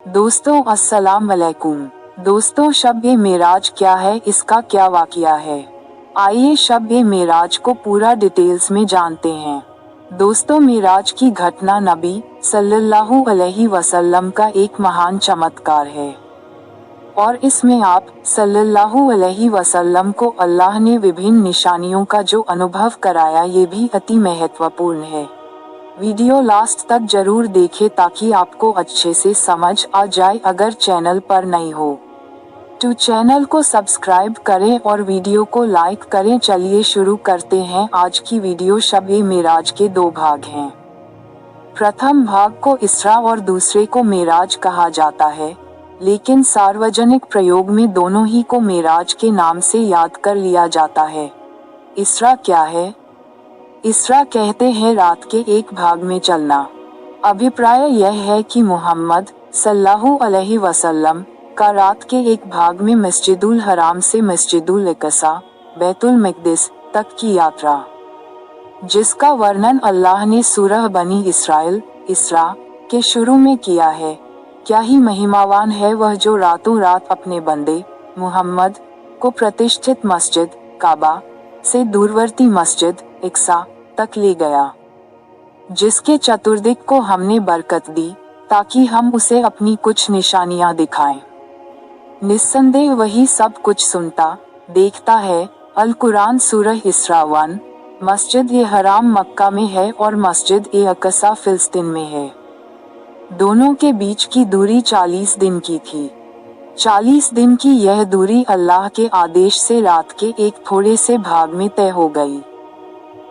दोस्तों अस्सलाम वालेकुम। दोस्तों शब-ए मेराज क्या है, इसका क्या वाक़या है? आइए शब-ए मेराज को पूरा डिटेल्स में जानते हैं। दोस्तों मेराज की घटना नबी सल्लल्लाहु अलैहि वसल्लम का एक महान चमत्कार है और इसमें आप सल्लल्लाहु अलैहि वसल्लम को अल्लाह ने विभिन्न निशानियों का जो अनुभव कराया ये भी अति महत्वपूर्ण है। वीडियो लास्ट तक जरूर देखें ताकि आपको अच्छे से समझ आ जाए। अगर चैनल पर नए हो तो चैनल को सब्सक्राइब करें और वीडियो को लाइक करें। चलिए शुरू करते हैं आज की वीडियो। शब-ए मेराज के दो भाग हैं। प्रथम भाग को इसरा और दूसरे को मेराज कहा जाता है, लेकिन सार्वजनिक प्रयोग में दोनों ही को मेराज के नाम से याद कर लिया जाता है। इसरा क्या है? इसरा कहते हैं रात के एक भाग में चलना। अभिप्राय यह है कि मोहम्मद सल्लल्लाहु अलैहि वसल्लम का रात के एक भाग में मस्जिदुल हराम से मस्जिदुल अक़सा बैतुल मक़दिस तक की यात्रा, जिसका वर्णन अल्लाह ने सूरह बनी इसराइल इसरा के शुरू में किया है। क्या ही महिमावान है वह जो रातों रात अपने बंदे मोहम्मद को प्रतिष्ठित मस्जिद काबा से दूरवर्ती मस्जिद अक़सा तक ले गया, जिसके चतुर्दिक को हमने बरकत दी ताकि हम उसे अपनी कुछ निशानियां दिखाएं। निस्संदेह वही सब कुछ सुनता देखता है। अल कुरान सूरह इसरा 1। मस्जिद ए हराम मक्का में है और मस्जिद ए अक़सा फिलिस्तीन में है। दोनों के बीच की दूरी 40 दिन की थी। 40 दिन की यह दूरी अल्लाह के आदेश से रात के एक थोड़े से भाग में तय हो गई,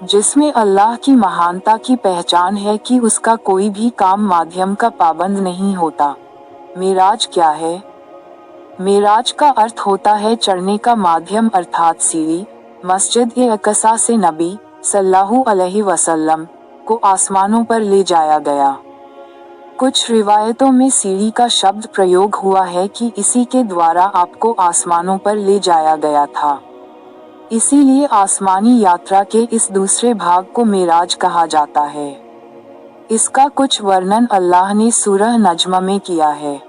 जिसमें अल्लाह की महानता की पहचान है कि उसका कोई भी काम माध्यम का पाबंद नहीं होता। मेराज क्या है? मेराज का अर्थ होता है चढ़ने का माध्यम अर्थात सीढ़ी। मस्जिद ए अक़सा से नबी सल्लल्लाहु अलैहि वसल्लम को आसमानों पर ले जाया गया। कुछ रिवायतों में सीढ़ी का शब्द प्रयोग हुआ है कि इसी के द्वारा आपको आसमानों पर ले जाया गया था। इसीलिए आसमानी यात्रा के इस दूसरे भाग को मेराज कहा जाता है। इसका कुछ वर्णन अल्लाह ने सूरह नज्म में किया है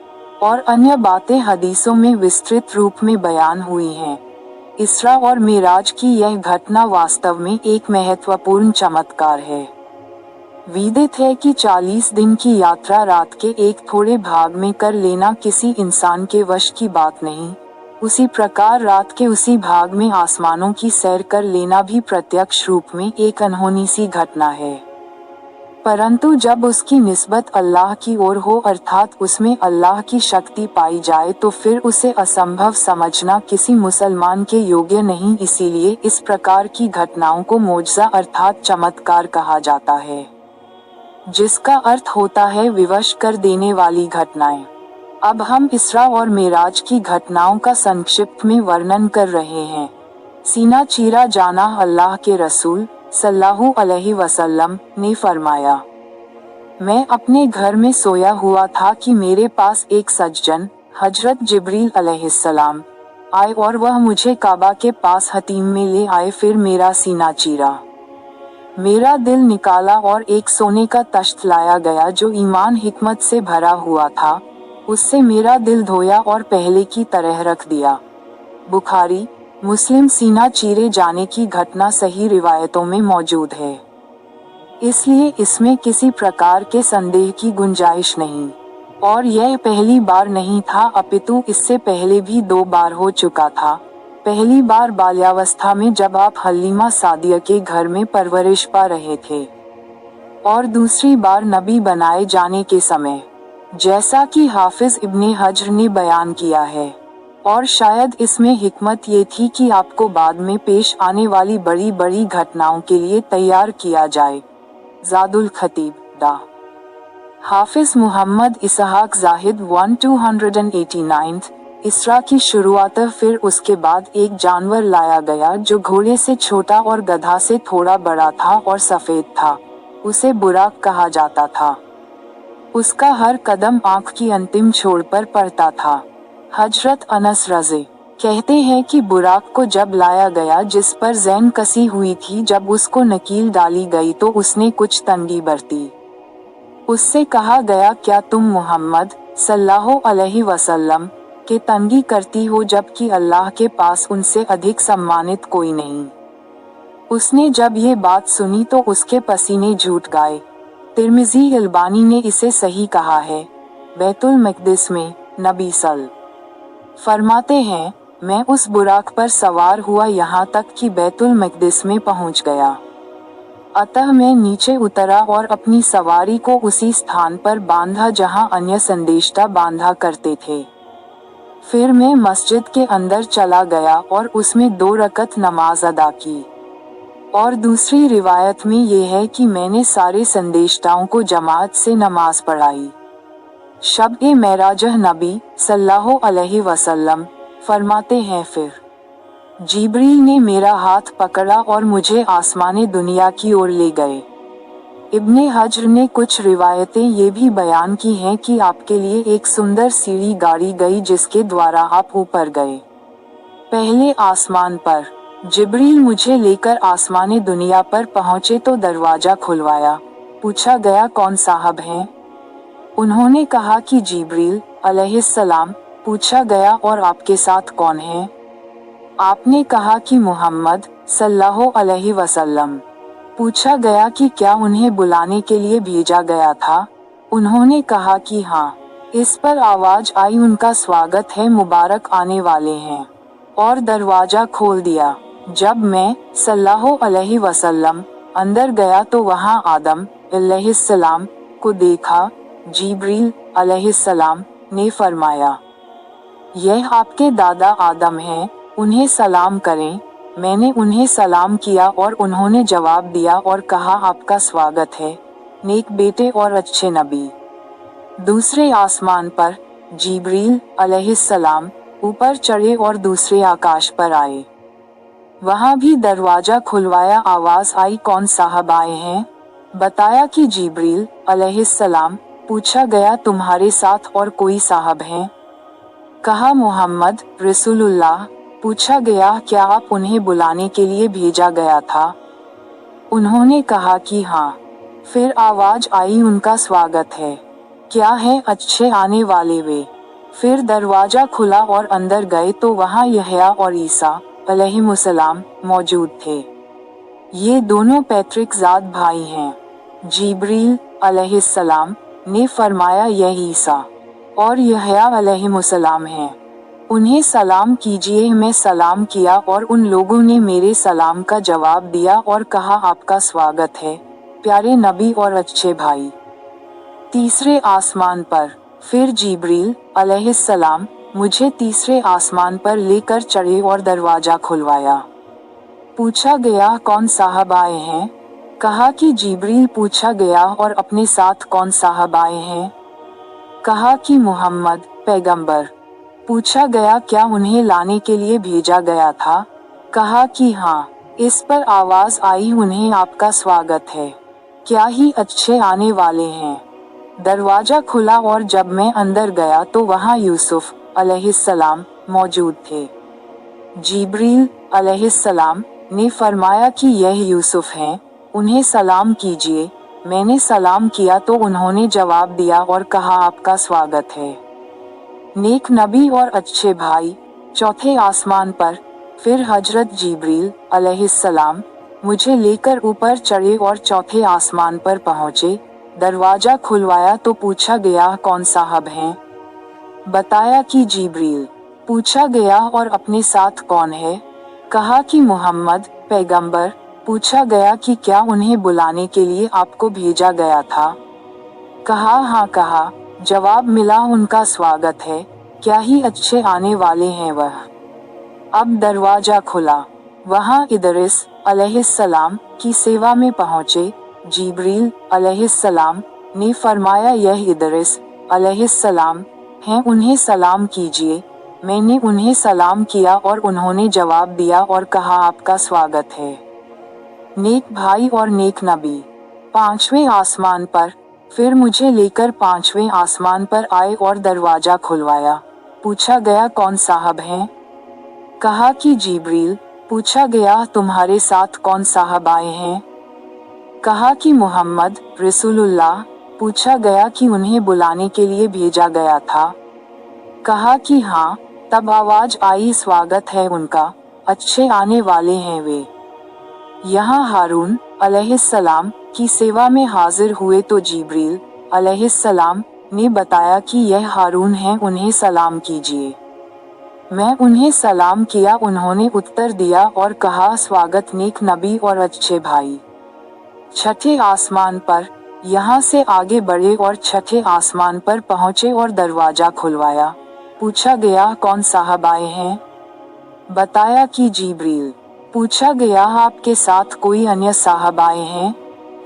और अन्य बातें हदीसों में विस्तृत रूप में बयान हुई हैं। इसरा और मेराज की यह घटना वास्तव में एक महत्वपूर्ण चमत्कार है। विदित है कि 40 दिन की यात्रा रात के एक थोड़े भाग में कर लेना किसी इंसान के वश की बात नहीं। उसी प्रकार रात के उसी भाग में आसमानों की सैर कर लेना भी प्रत्यक्ष रूप में एक अनहोनी सी घटना है। परंतु जब उसकी निस्बत अल्लाह की ओर हो अर्थात उसमें अल्लाह की शक्ति पाई जाए तो फिर उसे असंभव समझना किसी मुसलमान के योग्य नहीं। इसीलिए इस प्रकार की घटनाओं को मोजज़ा अर्थात चमत्कार कहा जाता है, जिसका अर्थ होता है विवश कर देने वाली घटनाएं। अब हम इसरा और मेराज की घटनाओं का संक्षिप्त में वर्णन कर रहे हैं। सीना चीरा जाना। अल्लाह के रसूल सल्लल्लाहु अलैहि वसल्लम ने फरमाया, मैं अपने घर में सोया हुआ था कि मेरे पास एक सज्जन हजरत जिब्रील अलैहिस्सलाम आए और वह मुझे काबा के पास हतीम में ले आए। फिर मेरा सीना चीरा, मेरा दिल निकाला और एक सोने का तख्त लाया गया जो ईमान हिकमत से भरा हुआ था। उससे मेरा दिल धोया और पहले की तरह रख दिया। बुखारी मुस्लिम। सीना चीरे जाने की घटना सही रिवायतों में मौजूद है, इसलिए इसमें किसी प्रकार के संदेह की गुंजाइश नहीं और यह पहली बार नहीं था, अपितु इससे पहले भी 2 बार हो चुका था। पहली बार बाल्यावस्था में जब आप हलीमा सादिया के घर में परवरिश पा रहे थे और दूसरी बार नबी बनाए जाने के समय, जैसा कि हाफिज इब्ने हजर ने बयान किया है। और शायद इसमें हिकमत ये थी कि आपको बाद में पेश आने वाली बड़ी बड़ी घटनाओं के लिए तैयार किया जाए। ज़ादुल खतीब डा. हाफिज मोहम्मद इसहाक जाहिद 1289। इसरा की शुरुआत। फिर उसके बाद एक जानवर लाया गया जो घोड़े से छोटा और गधा से थोड़ा बड़ा था और सफ़ेद था। उसे बुराक कहा जाता था। उसका हर कदम आँख की अंतिम छोर पर पड़ता था। हजरत अनस रज़ी कहते हैं कि बुराक को जब लाया गया जिस पर ज़ैन कसी हुई थी, जब उसको नकील डाली गई तो उसने कुछ तंगी बरती। उससे कहा गया, क्या तुम मोहम्मद सल्लल्लाहु अलैहि वसल्लम के तंगी करती हो, जबकि अल्लाह के पास उनसे अधिक सम्मानित कोई नहीं। उसने जब ये बात सुनी तो उसके पसीने छूट गए। तिर्मिज़ी अल्बानी ने इसे सही कहा है। बैतुल मक़दिस में नबी फरमाते हैं, मैं उस बुराक पर सवार हुआ यहाँ तक कि बैतुल मक़दिस में पहुँच गया। अतः मैं नीचे उतरा और अपनी सवारी को उसी स्थान पर बांधा जहाँ अन्य संदेष्टा बांधा करते थे। फिर मैं मस्जिद के अंदर चला गया और उसमें 2 रकत नमाज अदा की। और दूसरी रिवायत में ये है कि मैंने सारे संदेष्टाओं को जमात से नमाज पढ़ाई। शब-ए मेराज नबी सल्लल्लाहु अलैहि वसल्लम फरमाते हैं, फिर जिब्रील ने मेरा हाथ पकड़ा और मुझे आसमाने दुनिया की ओर ले गए। इब्ने हजर ने कुछ रिवायतें ये भी बयान की हैं कि आपके लिए एक सुंदर सीढ़ी गाड़ी गई जिसके द्वारा आप ऊपर गए। पहले आसमान पर जिब्रील मुझे लेकर आसमाने दुनिया पर पहुँचे तो दरवाजा खुलवाया। पूछा गया, कौन साहब हैं? उन्होंने कहा कि जिब्रील अलैहिस्सलाम। पूछा गया, और आपके साथ कौन है? आपने कहा कि मोहम्मद सल्लल्लाहु अलैहि वसल्लम। पूछा गया कि क्या उन्हें बुलाने के लिए भेजा गया था? उन्होंने कहा कि हाँ। इस पर आवाज आई, उनका स्वागत है, मुबारक आने वाले हैं, और दरवाजा खोल दिया। जब मैं सल्लल्लाहु अलैहि वसल्लम अंदर गया तो वहाँ आदम अलैहिस्सलाम को देखा। जिब्रील अलैहिस्सलाम ने फरमाया, यह आपके दादा आदम हैं, उन्हें सलाम करें। मैंने उन्हें सलाम किया और उन्होंने जवाब दिया और कहा, आपका स्वागत है, नेक बेटे और अच्छे नबी। दूसरे आसमान पर जिब्रील अलैहिस्सलाम ऊपर चढ़े और दूसरे आकाश पर आए। वहाँ भी दरवाजा खुलवाया। आवाज आई, कौन साहब आए हैं? बताया कि जिब्रील अलैहिस्सलाम। पूछा गया, तुम्हारे साथ और कोई साहब हैं? कहा, मोहम्मद रसूलुल्लाह। पूछा गया, क्या आप उन्हें बुलाने के लिए भेजा गया था? उन्होंने कहा कि हाँ। फिर आवाज आई, उनका स्वागत है, क्या है अच्छे आने वाले वे। फिर दरवाजा खुला और अंदर गए तो वहाँ यहया और ईसा अलैहिमुस्सलाम मौजूद थे। ये दोनों पैतृक ज़ात भाई हैं। जिब्रील अलैहिस्सलाम ने फरमाया, यह ईसा और यहया अलैहिमुस्सलाम हैं, उन्हें सलाम कीजिए। मैं सलाम किया और उन लोगों ने मेरे सलाम का जवाब दिया और कहा, आपका स्वागत है, प्यारे नबी और अच्छे भाई। तीसरे आसमान पर फिर जिब्रील अलैहिस्सलाम मुझे तीसरे आसमान पर लेकर चढ़े और दरवाजा खुलवाया। पूछा गया, कौन साहब आए हैं? कहा कि जिब्रील। पूछा गया, और अपने साथ कौन साहब आए हैं? कहा कि मोहम्मद पैगंबर। पूछा गया, क्या उन्हें लाने के लिए भेजा गया था? कहा कि हाँ। इस पर आवाज आई, उन्हें आपका स्वागत है, क्या ही अच्छे आने वाले हैं। दरवाजा खुला और जब मैं अंदर गया तो वहाँ यूसुफ अलैहिस्सलाम मौजूद थे। जिब्रील अलैहिस्सलाम ने फरमाया कि यह यूसुफ हैं, उन्हें सलाम कीजिए। मैंने सलाम किया तो उन्होंने जवाब दिया और कहा, आपका स्वागत है, नेक नबी और अच्छे भाई। चौथे आसमान पर फिर हजरत जिब्रील अलैहिस्सलाम मुझे लेकर ऊपर चढ़े और चौथे आसमान पर पहुँचे। दरवाजा खुलवाया तो पूछा गया, कौन साहब हैं? बताया कि जिब्रील। पूछा गया, और अपने साथ कौन है? कहा कि मोहम्मद पैगंबर। पूछा गया कि क्या उन्हें बुलाने के लिए आपको भेजा गया था? कहा, हाँ। कहा, जवाब मिला, उनका स्वागत है, क्या ही अच्छे आने वाले हैं वह। अब दरवाजा खुला। वहाँ इदरिस अलैहिस्सलाम की सेवा में पहुँचे। जिब्रील अलैहिस्सलाम ने फरमाया, यह इदरिस अलैहिस्सलाम हैं, उन्हें सलाम कीजिए। मैंने उन्हें सलाम किया और उन्होंने जवाब दिया और कहा, आपका स्वागत है, नेक भाई और नेक नबी। पांचवें आसमान पर फिर मुझे लेकर पांचवें आसमान पर आए और दरवाजा खुलवाया। पूछा गया, कौन साहब हैं? कहा कि जिब्रील। पूछा गया, तुम्हारे साथ कौन साहब आए हैं? कहा कि मोहम्मद रसूलुल्लाह। पूछा गया कि उन्हें बुलाने के लिए भेजा गया था। कहा कि हाँ। तब आवाज आई, स्वागत है उनका, अच्छे आने वाले हैं वे। यहाँ हारून अलैहिस्सलाम की सेवा में हाजिर हुए तो जिब्रील अलैहिस्सलाम ने बताया कि यह हारून हैं, उन्हें सलाम कीजिए। मैं उन्हें सलाम किया, उन्होंने उत्तर दिया और कहा, स्वागत नेक नबी और अच्छे भाई। छठे आसमान पर यहाँ से आगे बढ़े और छठे आसमान पर पहुँचे और दरवाजा खुलवाया। पूछा गया, कौन साहब आए हैं? बताया कि जिब्रील। पूछा गया, आपके साथ कोई अन्य साहब आए हैं?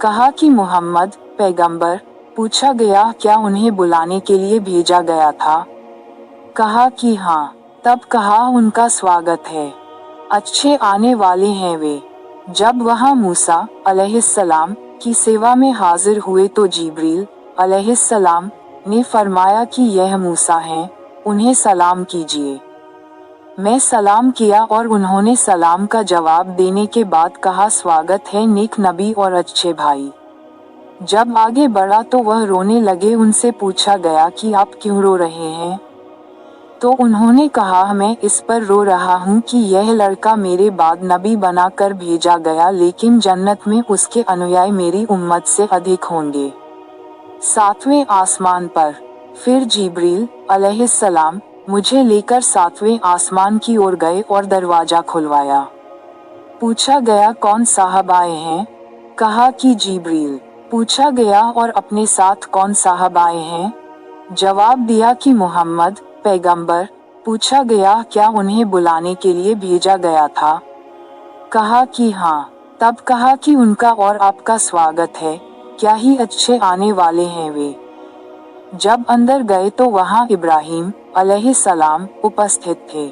कहा कि मुहम्मद पैगंबर। पूछा गया, क्या उन्हें बुलाने के लिए भेजा गया था? कहा कि हाँ। तब कहा, उनका स्वागत है, अच्छे आने वाले हैं वे। जब वहाँ मूसा अलैहिस्सलाम की सेवा में हाजिर हुए तो जिब्रील अलैहिस्सलाम ने फरमाया कि यह मूसा हैं, उन्हें सलाम कीजिए। मैं सलाम किया और उन्होंने सलाम का जवाब देने के बाद कहा, स्वागत है नेक नबी और अच्छे भाई। जब आगे बढ़ा तो वह रोने लगे। उनसे पूछा गया कि आप क्यों रो रहे हैं? तो उन्होंने कहा, मैं इस पर रो रहा हूँ कि यह लड़का मेरे बाद नबी बनाकर भेजा गया, लेकिन जन्नत में उसके अनुयायी मेरी उम्मत से अधिक होंगे। सातवें आसमान पर फिर जिब्रील अलैहिस्सलाम मुझे लेकर सातवें आसमान की ओर गए और दरवाजा खुलवाया। पूछा गया, कौन साहब आए हैं? कहा कि जिब्रील। पूछा गया, और अपने साथ कौन साहब आए हैं? जवाब दिया कि मुहम्मद पैगंबर। पूछा गया, क्या उन्हें बुलाने के लिए भेजा गया था? कहा कि हाँ। तब कहा कि उनका और आपका स्वागत है, क्या ही अच्छे आने वाले हैं वे। जब अंदर गए तो वहाँ इब्राहीम अलैहिस्सलाम उपस्थित थे।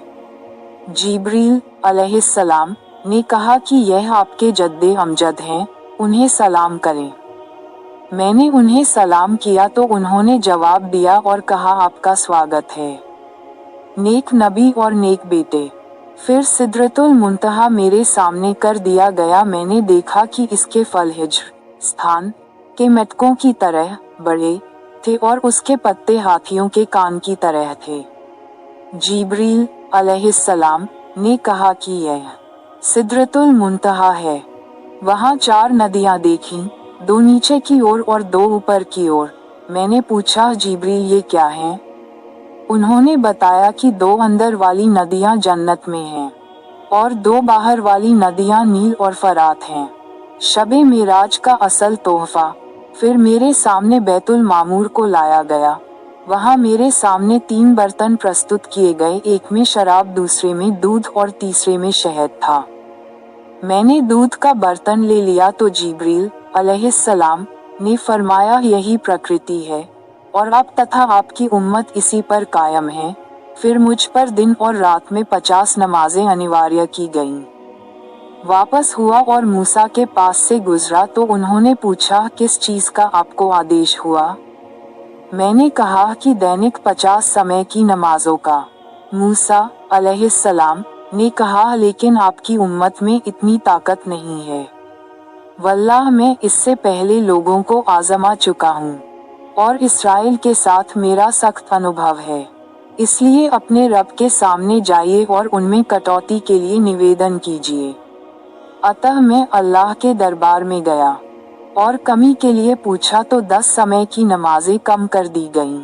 जिब्रील अलैहिस्सलाम ने कहा कि यह आपके जद्दे अमजद हैं, उन्हें सलाम करें। मैंने उन्हें सलाम किया तो उन्होंने जवाब दिया और कहा, आपका स्वागत है, नेक नबी और नेक बेटे। फिर सिदरतुल मुंतहा मेरे सामने कर दिया गया। मैंने देखा कि इसके फल हिज्र स्थान के मेटकों की तरह बड़े थे और उसके पत्ते हाथियों के कान की तरह थे। जिब्रील अलैहिस्सलाम ने कहा कि यह सिदरतुल मुंतहा है। वहाँ 4 नदियाँ देखीं, 2 नीचे की ओर और 2 ऊपर की ओर। मैंने पूछा, जिब्रील ये क्या हैं? उन्होंने बताया कि 2 अंदर वाली नदियाँ जन्नत में हैं और 2 बाहर वाली नदियाँ नील और फरात हैं। शबे मेराज का असल तोहफा। फिर मेरे सामने बैतुल मामूर को लाया गया। वहाँ मेरे सामने 3 बर्तन प्रस्तुत किए गए, एक में शराब, दूसरे में दूध और तीसरे में शहद था। मैंने दूध का बर्तन ले लिया तो जिब्रील अलैहिस्सलाम ने फरमाया, यही प्रकृति है और आप तथा आपकी उम्मत इसी पर कायम है। फिर मुझ पर दिन और रात में 50 नमाजें अनिवार्य की गईं। वापस हुआ और मूसा के पास से गुजरा तो उन्होंने पूछा, किस चीज का आपको आदेश हुआ? मैंने कहा कि दैनिक 50 समय की नमाजों का। मूसा अलैहिस्सलाम ने कहा, लेकिन आपकी उम्मत में इतनी ताकत नहीं है। वल्लाह मैं इससे पहले लोगों को आजमा चुका हूँ और इस्राएल के साथ मेरा सख्त अनुभव है। इसलिए अपने रब के सामने जाइए और उनमें कटौती के लिए निवेदन कीजिए। अतः मैं अल्लाह के दरबार में गया और कमी के लिए पूछा तो 10 समय की नमाजें कम कर दी गईं।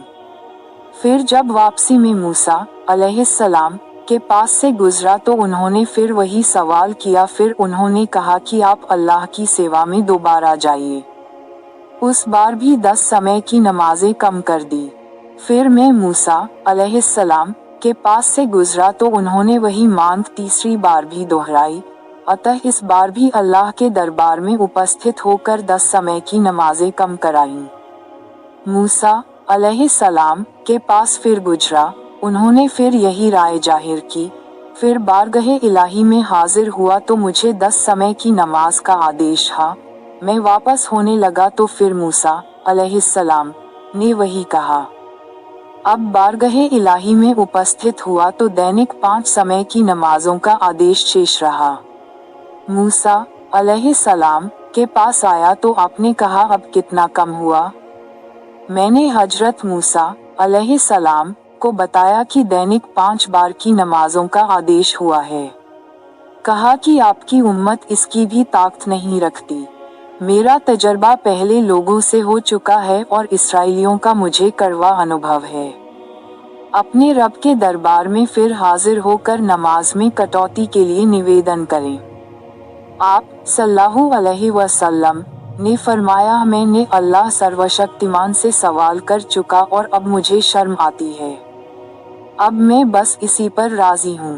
फिर जब वापसी में मूसा अलैहिस्सलाम के पास से गुजरा तो उन्होंने फिर वही सवाल किया। फिर उन्होंने कहा कि आप अल्लाह की सेवा में दोबारा जाइए। उस बार भी 10 समय की नमाजें कम कर दी। फिर मैं मूसा अलैहिस्सलाम के पास से गुजरा तो उन्होंने वही मांग तीसरी बार भी दोहराई। अतः इस बार भी अल्लाह के दरबार में उपस्थित होकर 10 समय की नमाजें कम कराईं। मूसा अलैहिस्सलाम के पास फिर गुजरा, उन्होंने फिर यही राय जाहिर की। फिर बारगाहे इलाही में हाजिर हुआ तो मुझे 10 समय की नमाज का आदेश था। मैं वापस होने लगा तो फिर मूसा अलैहिस्सलाम ने वही कहा। अब बारगाहे इलाही में उपस्थित हुआ तो दैनिक 5 समय की नमाजों का आदेश शेष रहा। मूसा अलैहिस्सलाम के पास आया तो आपने कहा, अब कितना कम हुआ? मैंने हजरत मूसा अलैहिस्सलाम को बताया कि दैनिक 5 बार की नमाजों का आदेश हुआ है। कहा कि आपकी उम्मत इसकी भी ताकत नहीं रखती। मेरा तजर्बा पहले लोगों से हो चुका है और इसराइलियों का मुझे कड़वा अनुभव है। अपने रब के दरबार में फिर हाजिर होकर नमाज में कटौती के लिए निवेदन करें। आप सल्लल्लाहु अलैहि वसल्लम ने फरमाया, मैंने अल्लाह सर्वशक्तिमान से सवाल कर चुका और अब मुझे शर्म आती है। अब मैं बस इसी पर राजी हूँ।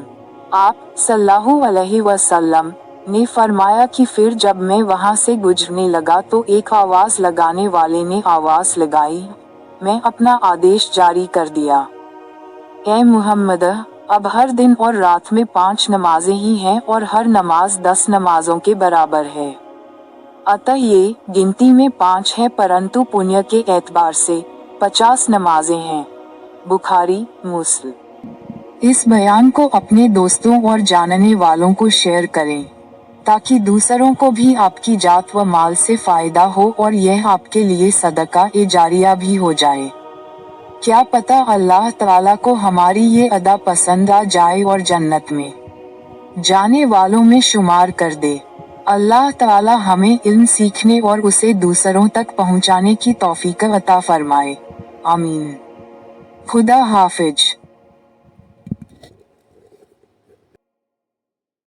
आप सल्लल्लाहु अलैहि वसल्लम ने फरमाया कि फिर जब मैं वहां से गुजरने लगा तो एक आवाज लगाने वाले ने आवाज लगाई, मैं अपना आदेश जारी कर दिया। ए मुहम्मद, अब हर दिन और रात में 5 नमाजें ही हैं और हर नमाज 10 नमाजों के बराबर है। अतः ये गिनती में 5 है परंतु पुण्य के एतबार से 50 नमाजें हैं। बुखारी मुस्लिम। इस बयान को अपने दोस्तों और जानने वालों को शेयर करें ताकि दूसरों को भी आपकी जात व माल से फायदा हो और यह आपके लिए सदका ए जारिया भी हो जाए। क्या पता अल्लाह ताला को हमारी ये अदा पसंद आ जाए और जन्नत में जाने वालों में शुमार कर दे। अल्लाह ताला हमें इल्म सीखने और उसे दूसरों तक पहुंचाने की तौफीक अता फरमाए। आमीन। खुदा हाफिज।